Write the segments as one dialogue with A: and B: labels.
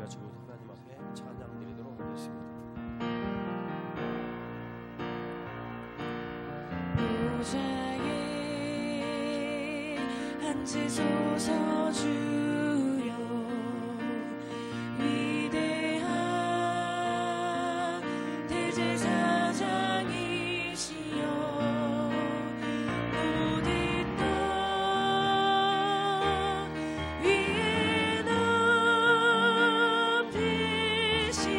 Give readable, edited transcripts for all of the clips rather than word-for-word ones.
A: 같이 모두 하나님 앞에 찬양 드리도록 하겠습니다.
B: 보좌에 앉으소서 주여, 위대한 대제사장이시여, 모든 것 위에 높이신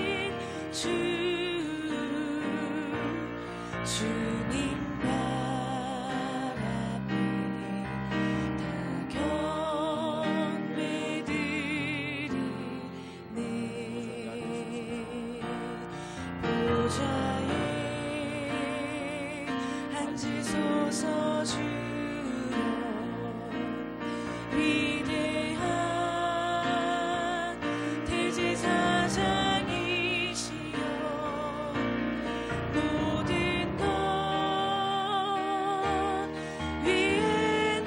B: 주님 앉으소서 주여, 위대한 대제사장이시여, 모든 것 위에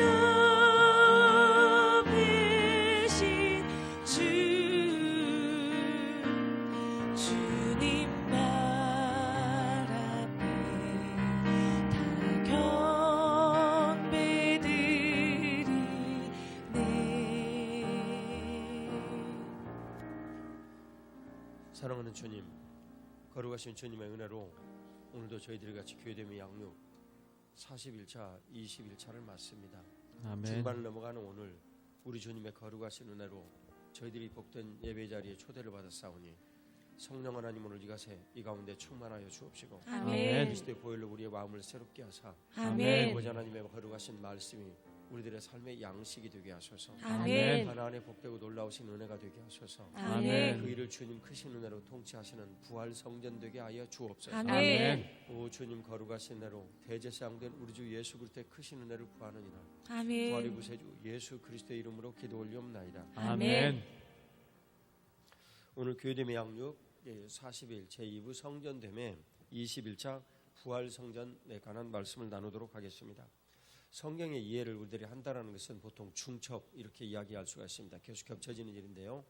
B: 높이신 주님
A: 사랑하는 주님, 거룩하신 주님의 은혜로 오늘도 저희들이 같이 교회됨의 양육 41차, 21차를 맞습니다.
C: 아멘.
A: 중반을 넘어가는 오늘 우리 주님의 거룩하신 은혜로 저희들이 복된 예배 자리에 초대를 받았사오니 성령 하나님 오늘 이 가운데 충만하여 주옵시고,
B: 아멘.
A: 그리스도의 보혈로 우리의 마음을 새롭게 하사
B: 아멘.
A: 아버지 하나님의 거룩하신 말씀이 우리들의 삶의 양식이 되게 하소서.
B: 아멘.
A: 하나님의 복되고 놀라우신 은혜가 되게 하소서.
B: 아멘.
A: 그 일을 주님 크신 은혜로 통치하시는 부활 성전 되게 하여 주옵소서.
B: 아멘.
A: 오 주님 거룩하신 은혜로 대제사장된 우리 주 예수 그리스도의 크신 은혜를 구하느니라.
B: 아멘.
A: 부활의 구세주 예수 그리스도의 이름으로 기도 올리옵나이다.
B: 아멘.
A: 오늘 교회됨의 양육 40일 제2부 성전됨의 21차 부활 성전에 관한 말씀을 나누도록 하겠습니다. 성경의 이해를 우리들이 한다는 것은 보통 중첩 이렇게 이야기할 수가 있습니다. 계속 겹쳐지는 일인데요.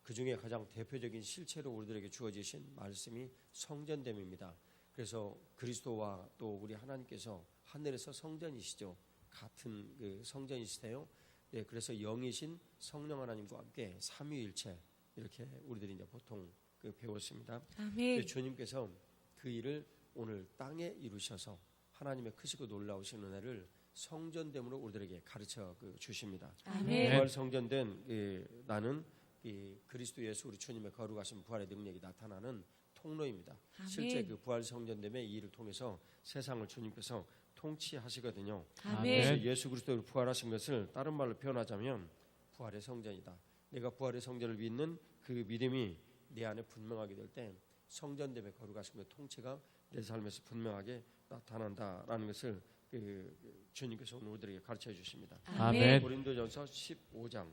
A: 그 중에 가장 대표적인 실체로 우리들에게 주어지신 말씀이 성전됨입니다. 그래서 그리스도와 또 우리 하나님께서 하늘에서 성전이시죠. 같은 그 성전이시세요. 네, 그래서 영이신 성령 하나님과 함께 삼위일체 이렇게 우리들이 이제 보통 배웠습니다.
B: 아멘.
A: 주님께서 그 일을 오늘 땅에 이루셔서 하나님의 크시고 놀라우신 은혜를 성전됨으로 우리들에게 가르쳐 주십니다.
B: 아멘.
A: 부활 성전된 나는 그리스도 예수 우리 주님의 거룩하신 부활의 능력이 나타나는 통로입니다.
B: 아멘.
A: 실제 그 부활 성전됨의 이 일을 통해서 세상을 주님께서 통치하시거든요.
B: 아멘.
A: 그래서 예수 그리스도를 부활하신 것을 다른 말로 표현하자면 부활의 성전이다. 내가 부활의 성전을 믿는 그 믿음이 내 안에 분명하게 될 때 성전됨의 거룩하신 그 통치가 내 삶에서 분명하게 나타난다라는 것을 주님께서 오늘 우리들에게 가르쳐 주십니다.
B: 아멘.
A: 고린도전서 15장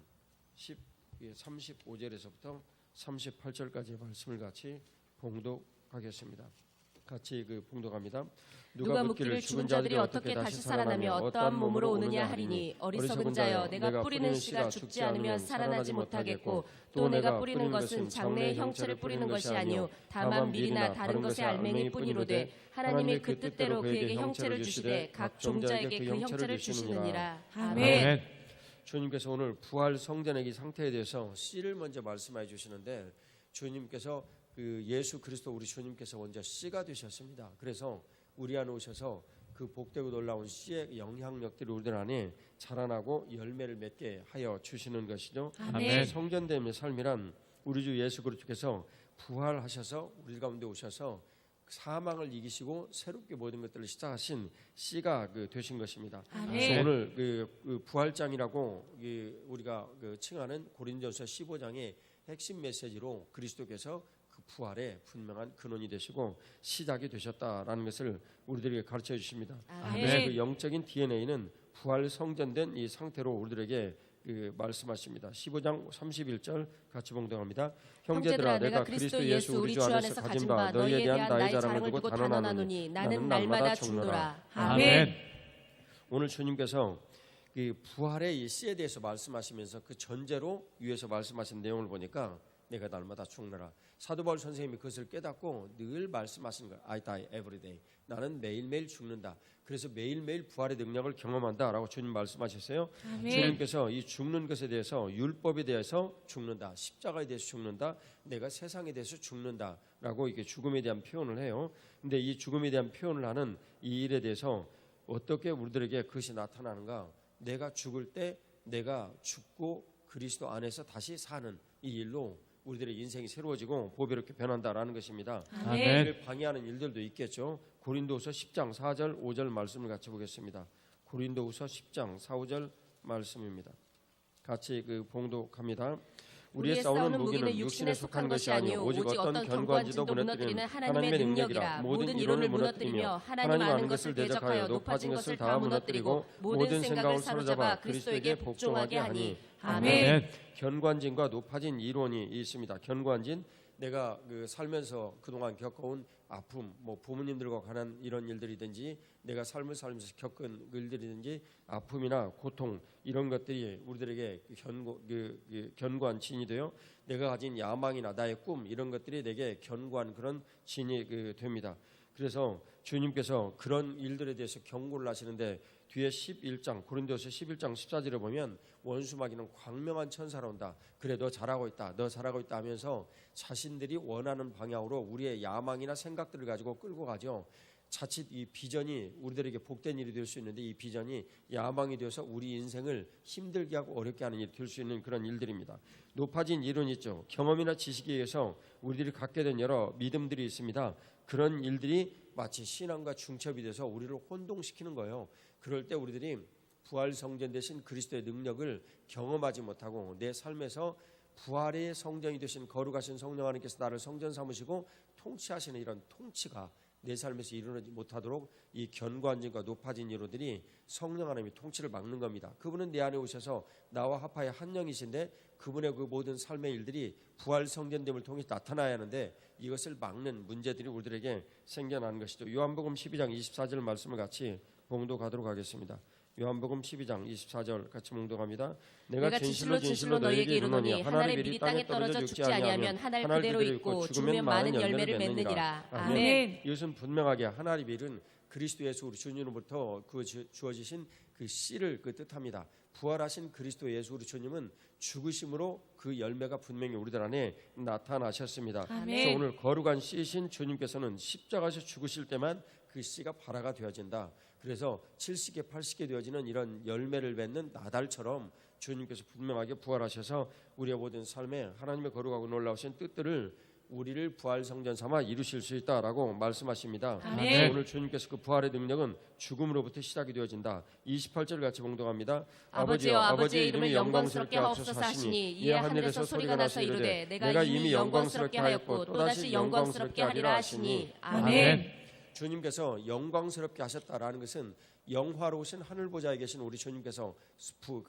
A: 35절에서부터 38절까지의 말씀을 같이 봉독하겠습니다. 같이 봉독합니다.
D: 누가 묻기를 죽은 자들이 어떻게 다시 살아나며 어떠한 몸으로 오느냐 하리니, 어리석은 자여, 내가 뿌리는 씨가 죽지 않으면 살아나지 못하겠고, 또 내가 뿌리는 것은 장래의 형체를 뿌리는 것이 아니요 다만 밀이나 다른 것의 알맹이 뿐이로되, 하나님이 그 뜻대로 그에게 형체를 주시되 각 종자에게 그 형체를 주시느니라.
B: 아멘.
A: 주님께서 오늘 부활 성전의 이 상태에 대해서 씨를 먼저 말씀해 주시는데, 주님께서 예수 그리스도 우리 주님께서 먼저 씨가 되셨습니다. 그래서 우리 안에 오셔서 그 복되고 놀라운 씨의 영향력들이 우리들 안에 자라나고 열매를 맺게 하여 주시는 것이죠.
B: 아멘.
A: 성전됨의 삶이란 우리 주 예수 그리스도께서 부활하셔서 우리 가운데 오셔서 사망을 이기시고 새롭게 모든 것들을 시작하신 씨가 되신 것입니다.
B: 아멘.
A: 그래서 오늘 그 부활장이라고 우리가 칭하는 고린도전서 15장의 핵심 메시지로 그리스도께서 부활의 분명한 근원이 되시고 시작이 되셨다라는 것을 우리들에게 가르쳐 주십니다.
B: 아멘.
A: 그래서 그 영적인 DNA는 부활 성전된 이 상태로 우리들에게 말씀하십니다. 15장 31절 같이 봉독합니다. 형제들아, 내가 그리스도 예수 우리 주 안에서 가진 바 너희에 대한 나의 자랑을 두고 단언하노니 나는 날마다 죽노라.
B: 아멘.
A: 오늘 주님께서 부활의 이 씨에 대해서 말씀하시면서 그 전제로 위에서 말씀하신 내용을 보니까 내가 날마다 죽노라. 사도 바울 선생님이 그것을 깨닫고 늘 말씀하시는 거예요. I die every day. 나는 매일매일 죽는다. 그래서 매일매일 부활의 능력을 경험한다라고 주님 말씀하셨어요.
B: 아멘.
A: 주님께서 이 죽는 것에 대해서 율법에 대해서 죽는다, 십자가에 대해서 죽는다, 내가 세상에 대해서 죽는다라고 이게 죽음에 대한 표현을 해요. 근데 이 죽음에 대한 표현을 하는 이 일에 대해서 어떻게 우리들에게 그것이 나타나는가? 내가 죽을 때 내가 죽고 그리스도 안에서 다시 사는 이 일로 우리들의 인생이 새로워지고 보배롭게 변한다라는 것입니다.
B: 아멘.
A: 이를 방해하는 일들도 있겠죠. 고린도후서 10장 4절 5절 말씀을 같이 보겠습니다. 고린도후서 10장 4, 5절 말씀입니다. 같이 봉독합니다. 우리의 싸우는 무기는 육신에 속한 것이 아니요 오직 어떤 견고한지도 무너뜨리는 하나님의 능력이라. 모든 이론을 무너뜨리며 하나님 아는 것을 대적하여 높아진 것을 다 무너뜨리고 모든 생각을 사로잡아 그리스도에게 복종하게 하니.
B: 아멘.
A: 견고한진과 높아진 이론이 있습니다. 견고한진, 내가 살면서 그동안 겪어온 아픔, 부모님들과 관한 이런 일들이든지 내가 삶을 살면서 겪은 일들이든지 아픔이나 고통 이런 것들이 우리들에게 견고한 진이 되어 내가 가진 야망이나 나의 꿈 이런 것들이 내게 견고한 그런 진이 됩니다. 그래서 주님께서 그런 일들에 대해서 경고를 하시는데 뒤에 11장 고린도서 11장 14절에 보면 원수 마귀는 광명한 천사로 온다. 그래 너 잘하고 있다. 너 잘하고 있다 하면서 자신들이 원하는 방향으로 우리의 야망이나 생각들을 가지고 끌고 가죠. 자칫 이 비전이 우리들에게 복된 일이 될 수 있는데 이 비전이 야망이 되어서 우리 인생을 힘들게 하고 어렵게 하는 일이 될 수 있는 그런 일들입니다. 높아진 이론이 있죠. 경험이나 지식에 의해서 우리들이 갖게 된 여러 믿음들이 있습니다. 그런 일들이 마치 신앙과 중첩이 돼서 우리를 혼동시키는 거예요. 그럴 때 우리들이 부활 성전 되신 그리스도의 능력을 경험하지 못하고 내 삶에서 부활의 성전이 되신 거룩하신 성령 하나님께서 나를 성전 삼으시고 통치하시는 이런 통치가 내 삶에서 이루어지지 못하도록 이 견고한 진과 높아진 이론들이 성령 하나님이 통치를 막는 겁니다. 그분은 내 안에 오셔서 나와 합하여 한 영이신데 그분의 그 모든 삶의 일들이 부활 성전됨을 통해 나타나야 하는데 이것을 막는 문제들이 우리들에게 생겨나는 것이죠. 요한복음 12장 24절 말씀을 같이 봉독하도록 하겠습니다. 요한복음 12장 24절 같이 봉독합니다. 내가 진실로 너희에게 이르노니 한 알의 밀이 땅에 떨어져 죽지 아니하면 한 알 그대로 있고 죽으면 많은 열매를 맺느니라.
B: 아멘.
A: 이것은 분명하게 한 알의 밀은 그리스도 예수 우리 주님으로부터 주어지신 그 씨를 뜻합니다. 부활하신 그리스도 예수 우리 주님은 죽으심으로 그 열매가 분명히 우리들 안에 나타나셨습니다.
B: 아멘.
A: 그래서 오늘 거룩한 씨이신 주님께서는 십자가에서 죽으실 때만 그 씨가 발화가 되어진다. 그래서 70개 80개 되어지는 이런 열매를 맺는 나달처럼 주님께서 분명하게 부활하셔서 우리의 모든 삶에 하나님의 거룩하고 놀라우신 뜻들을 우리를 부활 성전 삼아 이루실 수 있다라고 말씀하십니다.
B: 아멘.
A: 오늘 주님께서 그 부활의 능력은 죽음으로부터 시작이 되어진다. 28절 같이 봉독합니다.
D: 아버지여 아버지의 이름을 영광스럽게 하옵소서 하시니 이에 하늘에서 소리가 나서 이르되 내가 이미 영광스럽게 하였고 또다시 영광스럽게 하리라 하시니. 아멘.
A: 주님께서 영광스럽게 하셨다라는 것은 영화로우신 하늘 보좌에 계신 우리 주님께서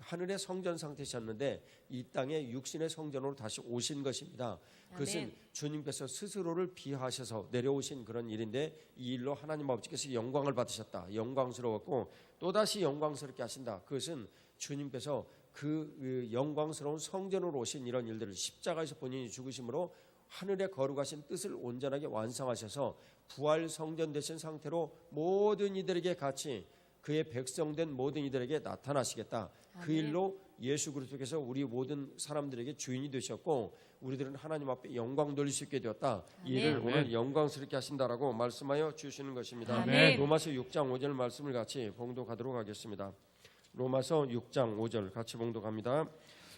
A: 하늘의 성전 상태셨는데 이 땅에 육신의 성전으로 다시 오신 것입니다. 그것은
D: 아멘.
A: 주님께서 스스로를 비하하셔서 내려오신 그런 일인데 이 일로 하나님 아버지께서 영광을 받으셨다. 영광스러웠고 또다시 영광스럽게 하신다. 그것은 주님께서 그 영광스러운 성전으로 오신 이런 일들을 십자가에서 본인이 죽으심으로 하늘의 거룩하신 뜻을 온전하게 완성하셔서 부활 성전 되신 상태로 모든 이들에게 같이 그의 백성된 모든 이들에게 나타나시겠다. 그 일로 예수 그리스도께서 우리 모든 사람들에게 주인이 되셨고 우리들은 하나님 앞에 영광 돌릴 수 있게 되었다. 이 일을 오늘 영광스럽게 하신다라고 말씀하여 주시는 것입니다.
B: 아멘.
A: 로마서 6장 5절 말씀을 같이 봉독하도록 하겠습니다. 로마서 6장 5절 같이 봉독합니다.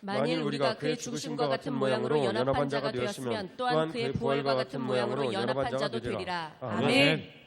D: 만일 우리가 그의 죽으심과 같은 모양으로 연합한 자가 되었으면 또한 그의 부활과 같은 모양으로 연합한 자도 되리라. 아멘.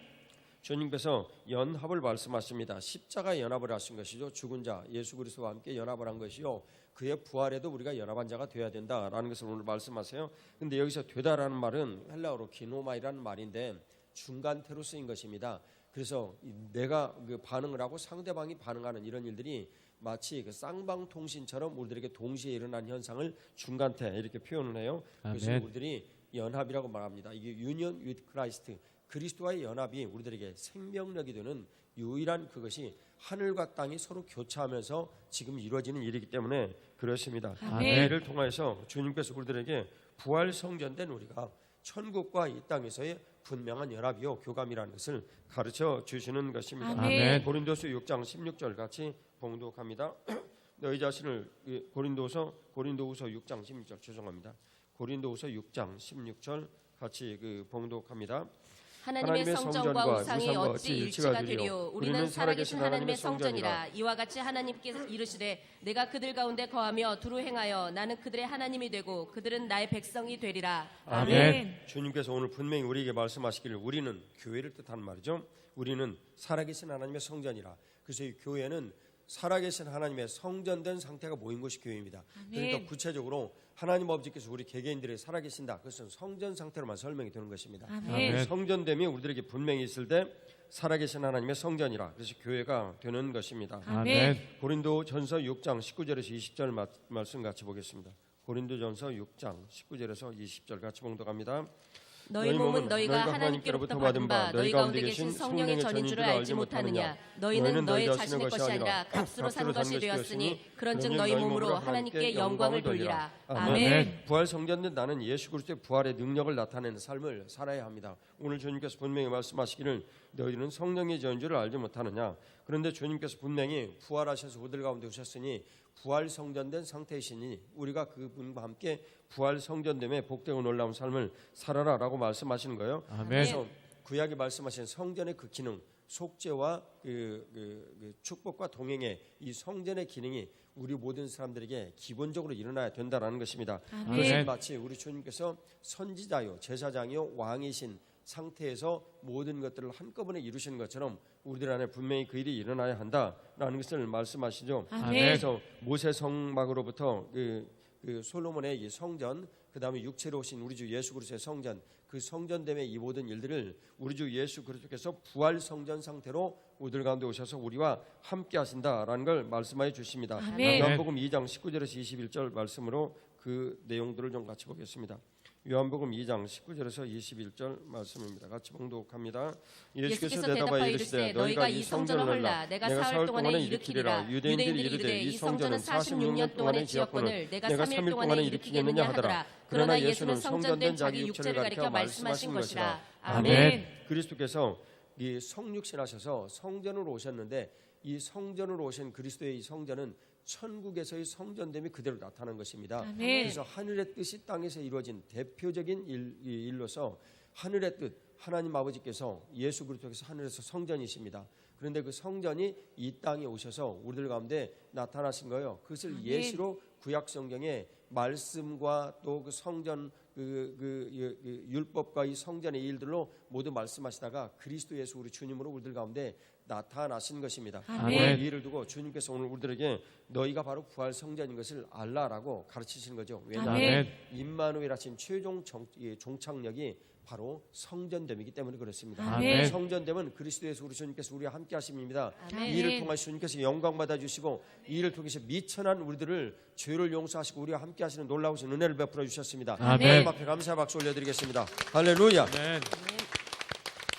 A: 주님께서 연합을 말씀하십니다. 십자가에 연합을 하신 것이죠. 죽은 자 예수 그리스도와 함께 연합을 한 것이요. 그의 부활에도 우리가 연합한 자가 되어야 된다라는 것을 오늘 말씀하세요. 근데 여기서 되다라는 말은 헬라어로 기노마이라는 말인데 중간태로 쓰인 것입니다. 그래서 내가 반응을 하고 상대방이 반응하는 이런 일들이 마치 그 쌍방통신처럼 우리들에게 동시에 일어난 현상을 중간태 이렇게 표현을 해요. 그래서 우리들이 연합이라고 말합니다. 이게 union with Christ, 그리스도와의 연합이 우리들에게 생명력이 되는 유일한 그것이 하늘과 땅이 서로 교차하면서 지금 이루어지는 일이기 때문에 그렇습니다.
B: 아멘.
A: 이를 통해서 주님께서 우리들에게 부활 성전된 우리가 천국과 이 땅에서의 분명한 연합이요 교감이라는 것을 가르쳐 주시는 것입니다.
B: 아멘.
A: 고린도서 6장 16절 같이 봉독합니다. 너희 자신을 고린도후서 6장 16절 죄송합니다. 고린도후서 6장 16절 같이 봉독합니다.
D: 하나님의 성전과 우상이 어찌 일치가 되리요 우리는 살아계신 하나님의 성전이라. 이와 같이 하나님께서 이르시되 내가 그들 가운데 거하며 두루 행하여 나는 그들의 하나님이 되고 그들은 나의 백성이 되리라.
B: 아멘.
A: 주님께서 오늘 분명히 우리에게 말씀하시기를 우리는 교회를 뜻하는 말이죠. 우리는 살아계신 하나님의 성전이라. 그래서 이 교회는 살아계신 하나님의 성전된 상태가 모인 것이 교회입니다. 그러니까 구체적으로 하나님 아버지께서 우리 개개인들이 살아계신다. 그것은 성전 상태로만 설명이 되는 것입니다.
B: 아멘.
A: 성전됨이 우리들에게 분명히 있을 때 살아계신 하나님의 성전이라. 그래서 교회가 되는 것입니다.
B: 아멘.
A: 고린도전서 6장 19절에서 20절 말씀 같이 보겠습니다. 고린도전서 6장 19절에서 20절 같이 봉독합니다.
D: 너희 몸은 너희가 하나님께로부터 받은 바 너희 가운데 계신 성령의 전인 줄을 알지 못하느냐. 너희는 너희 자신의 것이 아니라 값으로 산 것이 되었으니 그런즉 너희 몸으로 하나님께 영광을 돌리라. 아멘.
A: 부활 성전된 나는 예수 그리스도의 부활의 능력을 나타내는 삶을 살아야 합니다. 오늘 주님께서 분명히 말씀하시기를 너희는 성령의 전인 줄을 알지 못하느냐. 그런데 주님께서 분명히 부활하셔서 우리들 가운데 오셨으니 부활 성전된 상태이시니 우리가 그분과 함께 부활 성전됨에 복되고 놀라운 삶을 살아라라고 말씀하시는 거예요.
B: 아멘.
A: 그래서 구약이 말씀하신 성전의 그 기능, 속죄와 그 축복과 동행의 이 성전의 기능이 우리 모든 사람들에게 기본적으로 일어나야 된다라는 것입니다. 그것은 마치 우리 주님께서 선지자요, 제사장이요, 왕이신 상태에서 모든 것들을 한꺼번에 이루시는 것처럼 우리들 안에 분명히 그 일이 일어나야 한다라는 것을 말씀하시죠. 그래서 모세 성막으로부터 그 솔로몬의 이 성전, 그 다음에 육체로 오신 우리 주 예수 그리스도의 성전, 그 성전됨의 이 모든 일들을 우리 주 예수 그리스도께서 부활 성전 상태로 우리들 가운데 오셔서 우리와 함께 하신다라는 걸 말씀하여 주십니다. 요한복음 2장 19절에서 21절 말씀으로 그 내용들을 좀 같이 보겠습니다. 요한복음 2장 19절에서 21절 말씀입니다. 같이 봉독합니다. 예수께서 대답하여 이르시되 너희가 이 성전을 헐라 내가 사흘 동안에 일으키리라. 유대인들이 이르되 이 성전은 46년 동안에 지었거늘 내가 3일 동안에 일으키겠느냐 하더라. 그러나 예수는 성전된 자기 육체를 가리켜 말씀하신 것이라.
B: 아멘.
A: 그리스도께서 이 성육신하셔서 성전으로 오셨는데 이 성전으로 오신 그리스도의 이 성전은 천국에서의 성전됨이 그대로 나타난 것입니다. 그래서 하늘의 뜻이 땅에서 이루어진 대표적인 일로서 하늘의 뜻, 하나님 아버지께서 예수 그리스도께서 하늘에서 성전이십니다. 그런데 그 성전이 이 땅에 오셔서 우리들 가운데 나타나신 거예요. 그것을 예시로 구약 성경에 말씀과 또 그 성전 율법과 이 성전의 일들로 모두 말씀하시다가 그리스도 예수 우리 주님으로 우리들 가운데 나타나신 것입니다. 오늘 이 일을 두고 주님께서 오늘 우리들에게 너희가 바로 부활 성전인 것을 알라라고 가르치시는 거죠. 왜냐하면 임마누엘 하신 최종 종착역이 바로 성전됨이기 때문에 그렇습니다. 성전됨은 그리스도 예수 우리 주님께서 우리와 함께 하심입니다. 이 일을 통해 주님께서 영광 받아주시고 이 일을 통해서 미천한 우리들을 죄를 용서하시고 우리와 함께 하시는 놀라우신 은혜를 베풀어 주셨습니다. 하나님 앞에 감사의 박수 올려드리겠습니다. 할렐루야.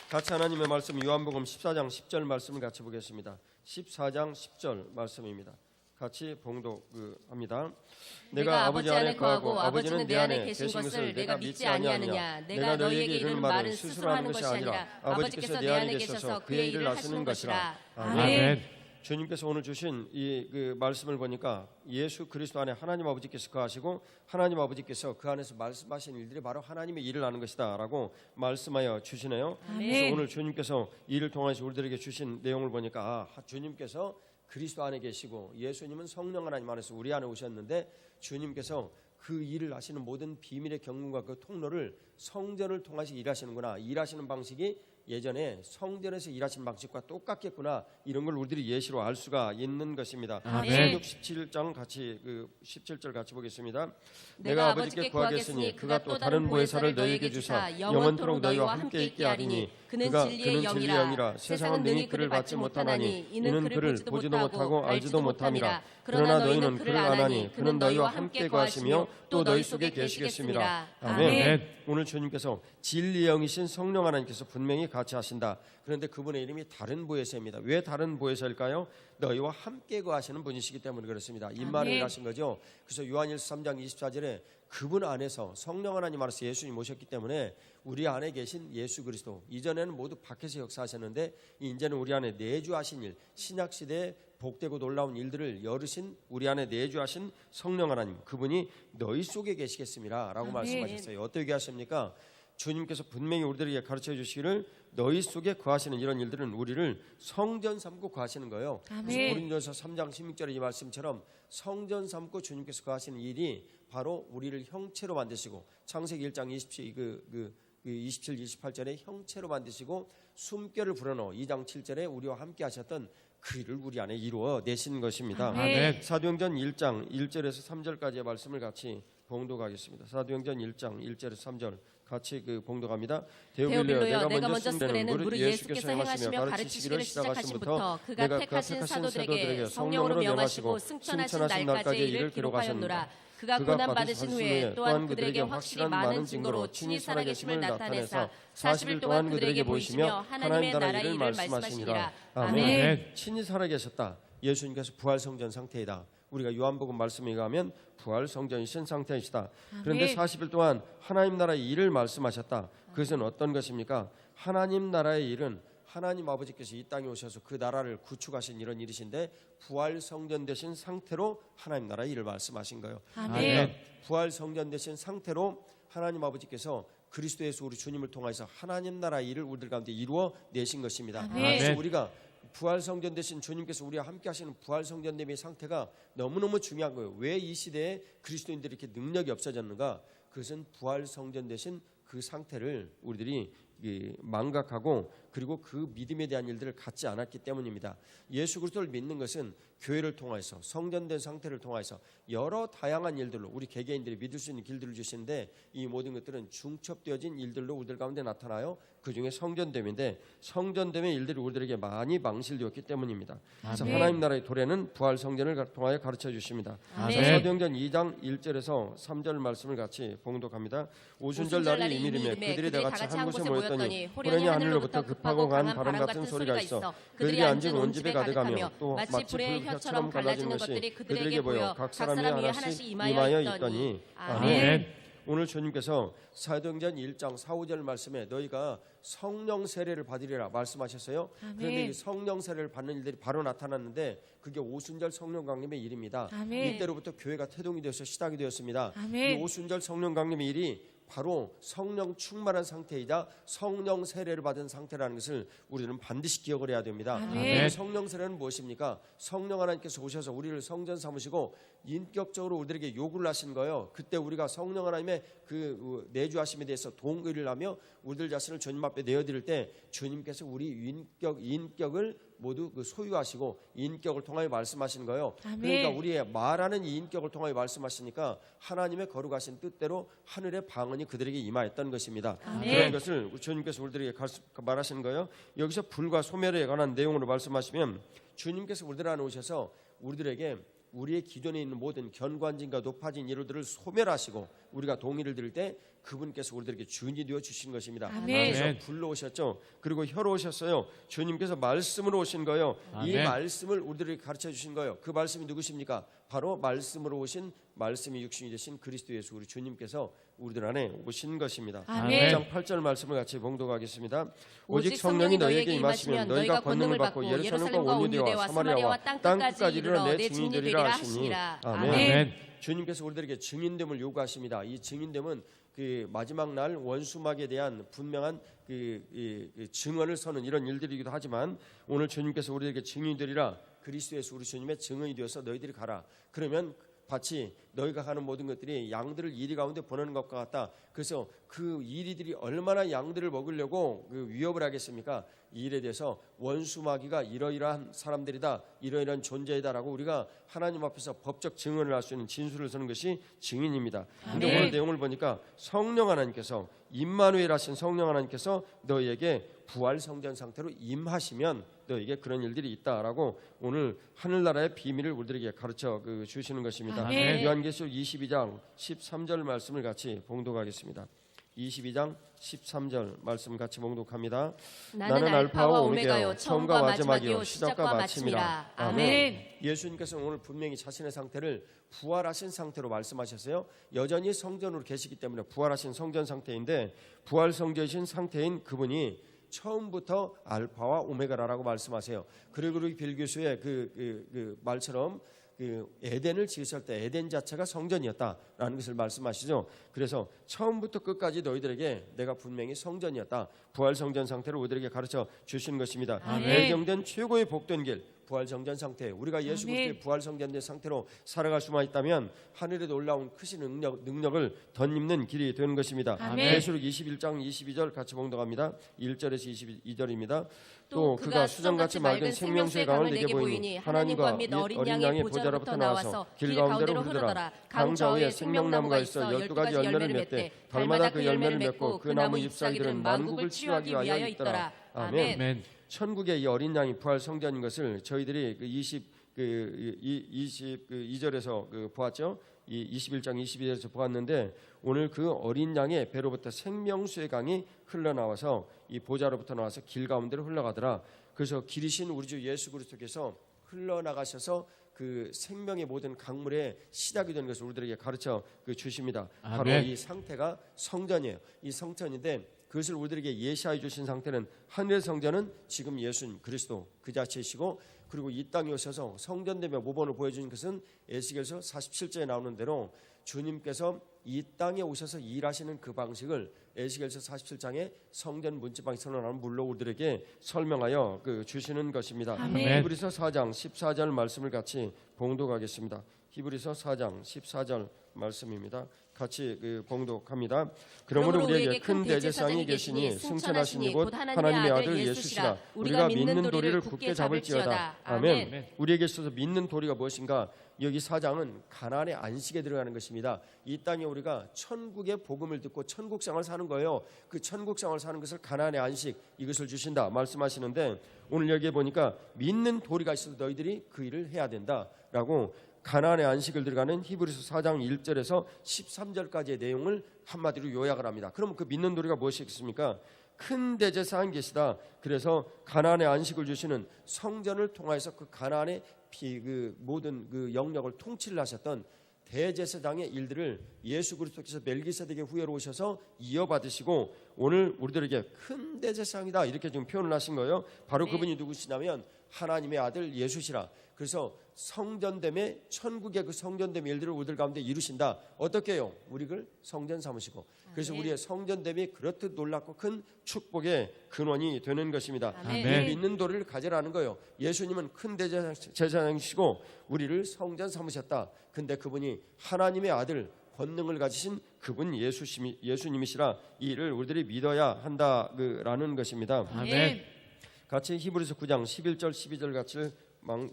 A: 같이 하나님의 말씀 요한복음 14장 10절 말씀을 같이 보겠습니다. 14장 10절 말씀입니다. 같이 봉독합니다. 내가 아버지 안에 거하고 아버지는 내 안에 계신 것을 내가 믿지 아니하느냐. 내가 너희에게 이르는 말은 스스로 하는 것이 아니라 아버지께서 내 안에 계셔서 그의 일을 하시는 것이라. 아멘. 주님께서 오늘 주신 그 말씀을 보니까 예수 그리스도 안에 하나님 아버지께서 거하시고 하나님 아버지께서 그 안에서 말씀하신 일들이 바로 하나님의 일을 하는 것이다라고 말씀하여 주시네요. 그래서 오늘 주님께서 이를 통해서 우리들에게 주신 내용을 보니까 주님께서 그리스도 안에 계시고 예수님은 성령 하나님 안에서 우리 안에 오셨는데 주님께서 그 일을 하시는 모든 비밀의 경륜과 그 통로를 성전을 통해서 일하시는구나. 일하시는 방식이 예전에 성전에서 일하시는 방식과 똑같겠구나. 이런 걸 우리들이 예시로 알 수가 있는 것입니다. 신약 17장 같이 17절 같이 보겠습니다. 내가 아버지께 구하겠으니 그가 또 다른 보혜사를 너희에게 주사 영원토록 너희와 함께 있게 하리니 그는 진리의 영이라. 세상은 능히 그를 받지 못하나니 이는 그를 보지도 못하고 알지도 못함이라. 그러나 너희는 그를 아나니 그는 너희와 함께 거하시며 또 너희 속에 계시겠습니다. 아멘. 오늘 주님께서 진리의 영이신 성령 하나님께서 분명히 같이 하신다. 그런데 그분의 이름이 다른 보혜사입니다. 왜 다른 보혜사일까요? 너희와 함께 거하시는 분이시기 때문에 그렇습니다. 임마누엘 하신 거죠. 그래서 요한일서 3장 24절에 그분 안에서 성령 하나님 안에서 예수님 오셨기 때문에 우리 안에 계신 예수 그리스도, 이전에는 모두 밖에서 역사하셨는데 이제는 우리 안에 내주하신 일, 신약시대에 복되고 놀라운 일들을 열으신 우리 안에 내주하신 성령 하나님, 그분이 너희 속에 계시겠습니다 라고 말씀하셨어요. 어떻게 하십니까? 주님께서 분명히 우리들에게 가르쳐 주시기를 너희 속에 거하시는 이런 일들은 우리를 성전 삼고 거하시는 거예요. 그래서 고린도서 3장 16절의 이 말씀처럼 성전 삼고 주님께서 거하시는 일이 바로 우리를 형체로 만드시고, 창세기 1장 27, 28절에 형체로 만드시고 숨결을 불어넣어 2장 7절에 우리와 함께 하셨던 그 일을 우리 안에 이루어 내신 것입니다. 사도행전 1장 1절에서 3절까지의 말씀을 같이 봉독하겠습니다. 사도행전 1장 1절에서 3절 같이 봉독합니다.
D: 데오빌로여, 내가 먼저 쓰기에는 무릇 예수께서 행하시며 가르치시기를 시작하심부터 그가 택하신 사도들에게 성령으로 명하시고 승천하신 날까지의 일을 기록하였노라. 그가 고난 받으신 후에 또한 그들에게 확실히 많은 증거로 친히 살아계심을 나타내사 40일 동안 그들에게 보이시며 하나님의 나라의 일을 말씀하시니라. 아멘.
A: 친히 살아계셨다. 예수님께서 부활성전 상태이다. 우리가 요한복음 말씀에 의하면 부활성전이신 상태이시다. 그런데 40일 동안 하나님 나라의 일을 말씀하셨다. 그것은 어떤 것입니까? 하나님 나라의 일은 하나님 아버지께서 이 땅에 오셔서 그 나라를 구축하신 이런 일이신데 부활 성전 되신 상태로 하나님 나라의 일을 말씀하신 거예요. 그러니까 부활 성전 되신 상태로 하나님 아버지께서 그리스도 예수 우리 주님을 통해서 하나님 나라의 일을 우리들 가운데 이루어 내신 것입니다. 그래서 우리가 부활 성전 되신 주님께서 우리와 함께 하시는 부활 성전됨의 상태가 너무너무 중요한 거예요. 왜 이 시대에 그리스도인들이 이렇게 능력이 없어졌는가? 그것은 부활 성전 되신 그 상태를 우리들이 망각하고 그리고 그 믿음에 대한 일들을 갖지 않았기 때문입니다. 예수 그리스도를 믿는 것은 교회를 통해서 성전된 상태를 통해서 여러 다양한 일들로 우리 개개인들이 믿을 수 있는 길들을 주시는데 이 모든 것들은 중첩되어진 일들로 우리들 가운데 나타나요. 그중에 성전됨인데 성전됨의 일들이 우리들에게 많이 망실되었기 때문입니다. 그래서 하나님 나라의 도래는 부활 성전을 통하여 가르쳐 주십니다. 사도행전 2장 1절에서 3절 말씀을 같이 봉독합니다. 오순절 날이 이밀이며 그들이 다 같이 한 곳에 모였더니 호련히 하늘로부터 급하고 강한 바람 같은 소리가 있어 그들이 앉은 온 집에 가득하며 또 마치 불의 혀처럼 갈라지는 것이 그들에게 보여 각 사람이 하나씩 임하여 있더니. 아멘. 오늘 주님께서 사도행전 1장 4, 5절 말씀에 너희가 성령 세례를 받으리라 말씀하셨어요. 그런데 이 성령 세례를 받는 일들이 바로 나타났는데 그게 오순절 성령 강림의 일입니다. 이때로부터 교회가 태동이 되어서 시작이 되었습니다. 이 오순절 성령 강림의 일이 바로 성령 충만한 상태이자 성령 세례를 받은 상태라는 것을 우리는 반드시 기억을 해야 됩니다. 성령 세례는 무엇입니까? 성령 하나님께서 오셔서 우리를 성전 삼으시고 인격적으로 우리들에게 요구를 하신 거예요. 그때 우리가 성령 하나님의 그 내주하심에 대해서 동의를 하며 우리들 자신을 주님 앞에 내어드릴 때 주님께서 우리 인격을 모두 소유하시고 인격을 통하여 말씀하시는 거예요. 그러니까 우리의 말하는 이 인격을 통하여 말씀하시니까 하나님의 거룩하신 뜻대로 하늘의 방언이 그들에게 임하였던 것입니다. 그런 것을 주님께서 우리들에게 말하시는 거예요. 여기서 불과 소멸에 관한 내용으로 말씀하시면 주님께서 우리들 안에 오셔서 우리들에게 우리의 기존에 있는 모든 견관진과 높아진 이루들을 소멸하시고 우리가 동의를 드릴 때 그분께서 우리들에게 주인이 되어 주신 것입니다. 그래서 불로 오셨죠. 그리고 혀로 오셨어요. 주님께서 말씀으로 오신 거예요. 이 말씀을 우리들에게 가르쳐 주신 거예요. 그 말씀이 누구십니까? 바로 말씀으로 오신 말씀이 육신이 되신 그리스도 예수 우리 주님께서 우리들 안에 오신 것입니다. 1장 8절 말씀을 같이 봉독하겠습니다. 오직 성령이 너희에게 임하시면 너희가 권능을 받고 예루살렘과 온 유대와 사마리아와 땅끝까지 이르러 내 증인이 되리라 하시니. 아멘. 주님께서 우리들에게 증인됨을 요구하십니다. 이 증인됨은 그 마지막 날 원수막에 대한 분명한 그 증언을 서는 이런 일들이기도 하지만 오늘 주님께서 우리에게 증인이 되리라. 그리스도 예수 우리 주님의 증언이 되어서 너희들이 가라. 그러면 마치 너희가 하는 모든 것들이 양들을 이리 가운데 보내는 것과 같다. 그래서 그 이리들이 얼마나 양들을 먹으려고 위협을 하겠습니까? 이 일에 대해서 원수마귀가 이러이러한 사람들이다, 이러이러한 존재이다라고 우리가 하나님 앞에서 법적 증언을 할 수 있는 진술을 서는 것이 증인입니다. 그런데 오늘 내용을 보니까 성령 하나님께서 임마누엘 하신 성령 하나님께서 너희에게 부활 성전 상태로 임하시면 너에게 그런 일들이 있다라고 오늘 하늘나라의 비밀을 우리들에게 가르쳐 주시는 것입니다. 요한계시록 22장 13절 말씀을 같이 봉독하겠습니다. 22장 13절 말씀 같이 봉독합니다.
D: 나는 알파와 오메가요 처음과 마지막이요 시작과 마침이라. 아멘.
A: 예수님께서 오늘 분명히 자신의 상태를 부활하신 상태로 말씀하셨어요. 여전히 성전으로 계시기 때문에 부활하신 성전 상태인데 부활 성전이신 상태인 그분이 처음부터 알파와 오메가라고 말씀하세요. 그리고리 빌기수의 그 말처럼 그 에덴을 지으실 때 에덴 자체가 성전이었다라는 것을 말씀하시죠. 그래서 처음부터 끝까지 너희들에게 내가 분명히 성전이었다. 부활 성전 상태로 우리들에게 가르쳐 주시는 것입니다. 배경된 최고의 복된 길 부활 성전 상태. 우리가 예수 그리스도의 부활 성전된 상태로 살아갈 수만 있다면 하늘에 놀라운 크신 능력을 덧입는 길이 되는 것입니다. 계시록 21장 22절 같이 봉독합니다. 1절에서 22절입니다. 또 그가 수정같이 맑은 생명수의 강을 내게 보이니 하나님과 및 어린 양의 보좌로부터 나와서 길 가운데로 흐르더라. 강 좌우에 생명나무가 있어 12가지 열매를 맺되 달마다 그 열매를 맺고 그 나무 잎사귀들은 만국을 치유하기 위하여 있더라. 아멘. 천국의 이 어린 양이 부활 성전인 것을 저희들이 22절에서 보았죠. 21장 22절에서 보았는데 오늘 그 어린 양의 배로부터 생명수의 강이 흘러나와서 이 보좌로부터 나와서 길 가운데로 흘러가더라. 그래서 길이신 우리 주 예수 그리스도께서 흘러나가셔서 그 생명의 모든 강물의 시작이 되는 것을 우리들에게 가르쳐 주십니다. 바로 이 상태가 성전이에요. 이 성전인데 그것을 우리들에게 예시하여 주신 상태는 하늘의 성전은 지금 예수님 그리스도 그 자체이시고 그리고 이 땅에 오셔서 성전되며 모범을 보여주신 것은 에스겔서 47절에 나오는 대로 주님께서 이 땅에 오셔서 일하시는 그 방식을 에스겔서 47장에 성전 문지방에서 나오는 물로 우리들에게 설명하여 주시는 것입니다. 히브리서 4장 14절 말씀을 같이 봉독하겠습니다. 히브리서 4장 14절 말씀입니다. 같이 봉독합니다. 그러므로 우리에게 큰 대제사장이 계시니 승천하신 이곳 하나님의 아들 예수시라. 우리가 믿는 도리를 굳게 잡을지어다. 아멘. 우리에게 있어서 믿는 도리가 무엇인가? 여기 4장은 가나안의 안식에 들어가는 것입니다. 이 땅에 우리가 천국의 복음을 듣고 천국 생활을 사는 거예요. 그 천국 생활을 사는 것을 가나안의 안식 이것을 주신다 말씀하시는데 오늘 여기에 보니까 믿는 도리가 있어서 너희들이 그 일을 해야 된다라고 가나안의 안식을 들어가는 히브리서 4장 1절에서 13절까지의 내용을 한마디로 요약을 합니다. 그럼 그 믿는 도리가 무엇이겠습니까? 큰 대제사장 계시다. 그래서 가나안의 안식을 주시는 성전을 통해서 그 가나안의 모든 그 영역을 통치를 하셨던 대제사장의 일들을 예수 그리스도께서 멜기세덱의 후예로 오셔서 이어받으시고 오늘 우리들에게 큰 대제사장이다 이렇게 지금 표현을 하신 거예요. 바로 그분이 누구시냐면 하나님의 아들 예수시라. 그래서 성전됨의 천국의 그 성전됨의 일들을 우리들 가운데 이루신다. 어떻게 해요? 우리를 성전 삼으시고 그래서 우리의 성전됨이 그렇듯 놀랍고 큰 축복의 근원이 되는 것입니다. 믿는 도리를 가지라는 거예요. 예수님은 큰 대제사장이시고 우리를 성전 삼으셨다. 근데 그분이 하나님의 아들 권능을 가지신 그분 예수님이시라. 이 일을 우리들이 믿어야 한다라는 것입니다.
B: 아멘.
A: 같이 히브리서 9장 11절 12절 같이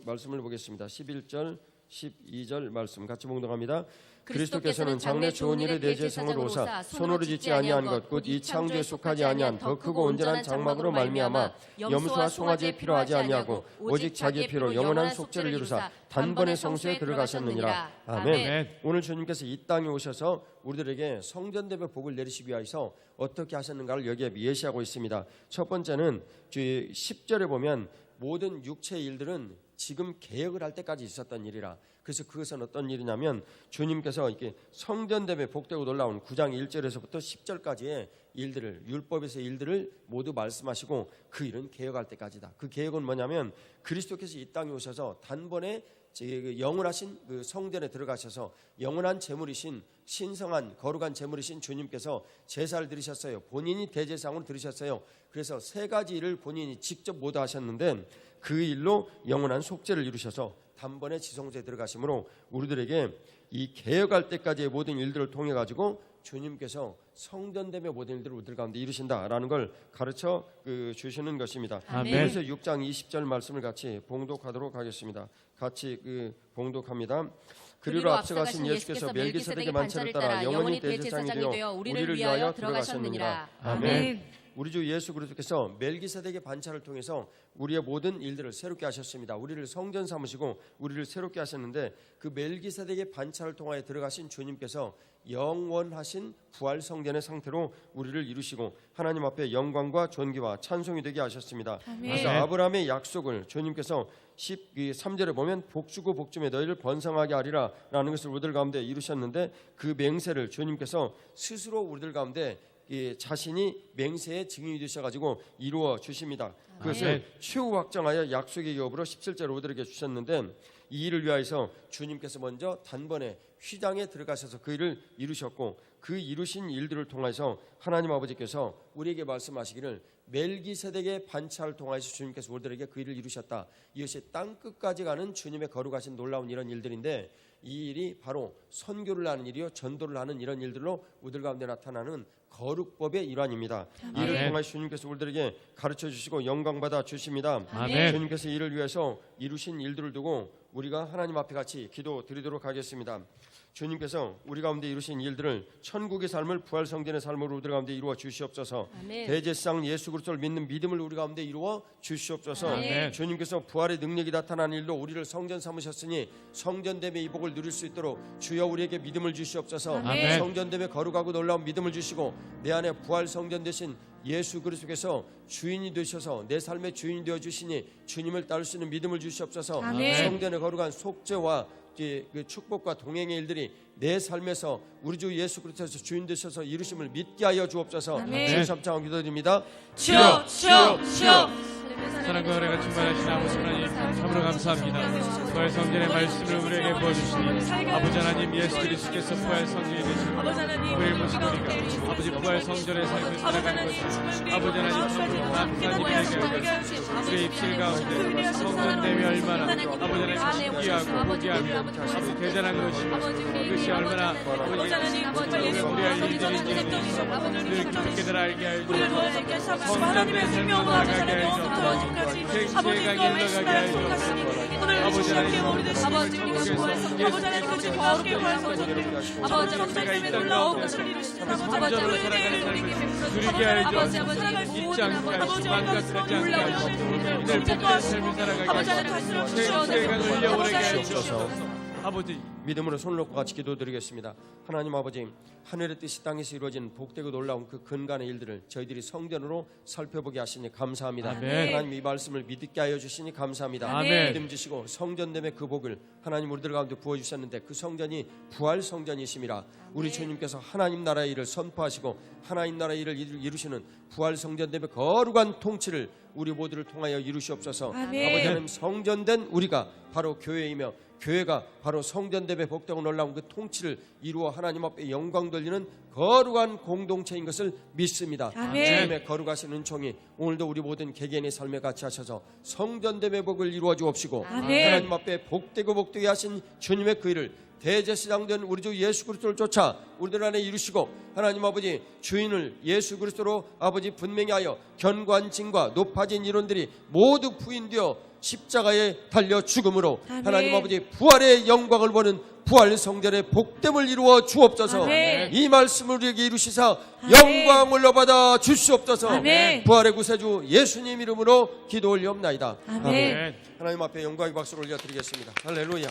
A: 말씀을 보겠습니다. 11절 12절 말씀 같이 봉독합니다. 그리스도께서는 장래 좋은 일의 대제사장으로 오사 손으로 짓지 아니한 것 곧 이 창조에 속하지 아니한 더 크고 온전한 장막으로 말미암아 염소와 송아지의 피로 하지 아니하고 오직 자기의 피로 영원한 속죄를 이루사 단번에 성소에 들어가셨느니라. 아멘. 오늘 주님께서 이 땅에 오셔서 우리들에게 성전됨의 복을 내리시기 위해서 어떻게 하셨는가를 여기에 예시하고 있습니다. 첫 번째는 10절에 보면 모든 육체의 일들은 지금 개혁을 할 때까지 있었던 일이라. 그래서 그것은 어떤 일이냐면 주님께서 이렇게 성전됨에 복되고 놀라운 9장 1절에서부터 10절까지의 일들을 율법에서의 일들을 모두 말씀하시고 그 일은 개혁할 때까지다. 그 개혁은 뭐냐면 그리스도께서 이 땅에 오셔서 단번에 영원하신 그 성전에 들어가셔서 영원한 제물이신 신성한 거룩한 제물이신 주님께서 제사를 드리셨어요. 본인이 대제사장으로 드리셨어요. 그래서 세 가지 일을 본인이 직접 모두 하셨는데 그 일로 영원한 속죄를 이루셔서 단번에 지성소에 들어가심으로 우리들에게 이 개혁할 때까지의 모든 일들을 통해 가지고 주님께서 성전됨의 모든 일들을 우리들 가운데 이루신다라는 걸 가르쳐 주시는 것입니다. 그래서 6장 20절 말씀을 같이 봉독하도록 하겠습니다. 같이 봉독합니다. 그리로 앞서가신 예수께서 멜기세덱의 만찬을 따라 영원히 대제사장이 되어 우리를 위하여 들어가셨느니라. 아멘. 우리 주 예수 그리스도께서 멜기세덱의 반차를 통해서 우리의 모든 일들을 새롭게 하셨습니다. 우리를 성전 삼으시고 우리를 새롭게 하셨는데 그 멜기세덱의 반차를 통하여 들어가신 주님께서 영원하신 부활 성전의 상태로 우리를 이루시고 하나님 앞에 영광과 존귀와 찬송이 되게 하셨습니다. 그래서 아브라함의 약속을 주님께서 13절에 보면 복주고 복주매 너희를 번성하게 하리라 라는 것을 우리들 가운데 이루셨는데 그 맹세를 주님께서 스스로 우리들 가운데 자신이 맹세의 증인이 되셔가지고 이루어 주십니다. 그것을 최후 확정하여 약속의 여부로 17절 우리들에게 주셨는데 이 일을 위하여서 주님께서 먼저 단번에 휘장에 들어가셔서 그 일을 이루셨고 그 이루신 일들을 통해서 하나님 아버지께서 우리에게 말씀하시기를 멜기세덱의 반차를 통하여서 주님께서 우리들에게 그 일을 이루셨다. 이것이 땅 끝까지 가는 주님의 거룩하신 놀라운 이런 일들인데 이 일이 바로 선교를 하는 일이요 전도를 하는 이런 일들로 우리들 가운데 나타나는 거룩법의 일환입니다. 이를 통해 주님께서 우리들에게 가르쳐 주시고 영광 받아 주십니다. 주님께서 이를 위해서 이루신 일들을 두고 우리가 하나님 앞에 같이 기도 드리도록 하겠습니다. 주님께서 우리 가운데 이루신 일들을 천국의 삶을 부활 성전의 삶으로 우리 가운데 이루어 주시옵소서. 대제사장 예수 그리스도를 믿는 믿음을 우리 가운데 이루어 주시옵소서. 주님께서 부활의 능력이 나타나는 일로 우리를 성전 삼으셨으니 성전됨의 이 복을 누릴 수 있도록 주여 우리에게 믿음을 주시옵소서. 성전됨의 거룩하고 놀라운 믿음을 주시고 내 안에 부활 성전 되신 예수 그리스도께서 주인이 되셔서 내 삶의 주인이 되어 주시니 주님을 따를 수 있는 믿음을 주시옵소서. 성전의 거룩한 속죄와 그 축복과 동행의 일들이 내 삶에서 우리 주 예수 그리스도께서 주인 되셔서 이루심을 믿게 하여 주옵소서. 주의 삼창 기도드립니다.
B: 주여 주여 주여.
C: 사랑과 은혜가 충만하신 아버지 하나님 참으로 감사합니다. 부활 성전의 말씀을 우리에게 부어주시니 아버지 하나님 예수 그리스도께서 부활 성전이 되시고 우리를 모신 우리가 아버지 부활 성전의 삶을 살아가는 것이 아버지 하나님 참으로 감사한 일이에요. 우리의 입술 가운데 성전됨이 얼마나 아버지 하나님 신기하고 고귀하며 아버지 대단한 것이고 그것이 얼마나 아버지 하나님 우리의 일들인지 늘 깊이 깨달아 알게 하여 주옵소서. 성전의 삶을 살아가게 하여 주옵소서. 생체가 일러가게 하여 주옵소서. 아버지 하나님
B: 아버지 우리가 부활
C: 우리가 이 땅 가운데 성전으로 살아가는 삶을 누리게 하여 주옵소서. 잊지 않게 하시고 망각하지 않게 하시고 이들 복된 삶을 살아가게 하시고 생체가 눌려오게 하여 주옵소서. 아버지
A: 믿음으로 손을 놓고 같이 기도드리겠습니다. 하나님 아버지 하늘의 뜻이 땅에서 이루어진 복되고 놀라운 그 근간의 일들을 저희들이 성전으로 살펴보게 하시니 감사합니다. 하나님 이 말씀을 믿게 하여 주시니 감사합니다. 믿음 주시고 성전됨의 그 복을 하나님 우리들 가운데 부어주셨는데 그 성전이 부활 성전이심이라 우리 주님께서 하나님 나라의 일을 선포하시고 하나님 나라의 일을 이루시는 부활 성전됨의 거룩한 통치를 우리 모두를 통하여 이루시옵소서. 아버지 하나님 성전된 우리가 바로 교회이며 교회가 바로 성전됨의 복되고 놀라운 그 통치를 이루어 하나님 앞에 영광 돌리는 거룩한 공동체인 것을 믿습니다. 주님의 거룩하신 은총이 오늘도 우리 모든 개개인의 삶에 같이 하셔서 성전됨의 복을 이루어 주옵시고 하나님 앞에 복되고 복되게 하신 주님의 그 일을 대제사장 된 우리 주 예수 그리스도를 쫓아 우리들 안에 이루시고 하나님 아버지 주인을 예수 그리스도로 아버지 분명히 하여 견고한증과 높아진 이론들이 모두 부인되어 십자가에 달려 죽음으로 하나님 아버지 부활의 영광을 보는 부활 성전의 복됨을 이루어 주옵소서. 이 말씀을 우리에게 이루시사 영광을 받아 주시옵소서. 부활의 구세주 예수님 이름으로 기도 올리옵나이다. 아멘. 하나님 앞에 영광의 박수를 올려드리겠습니다. 할렐루야.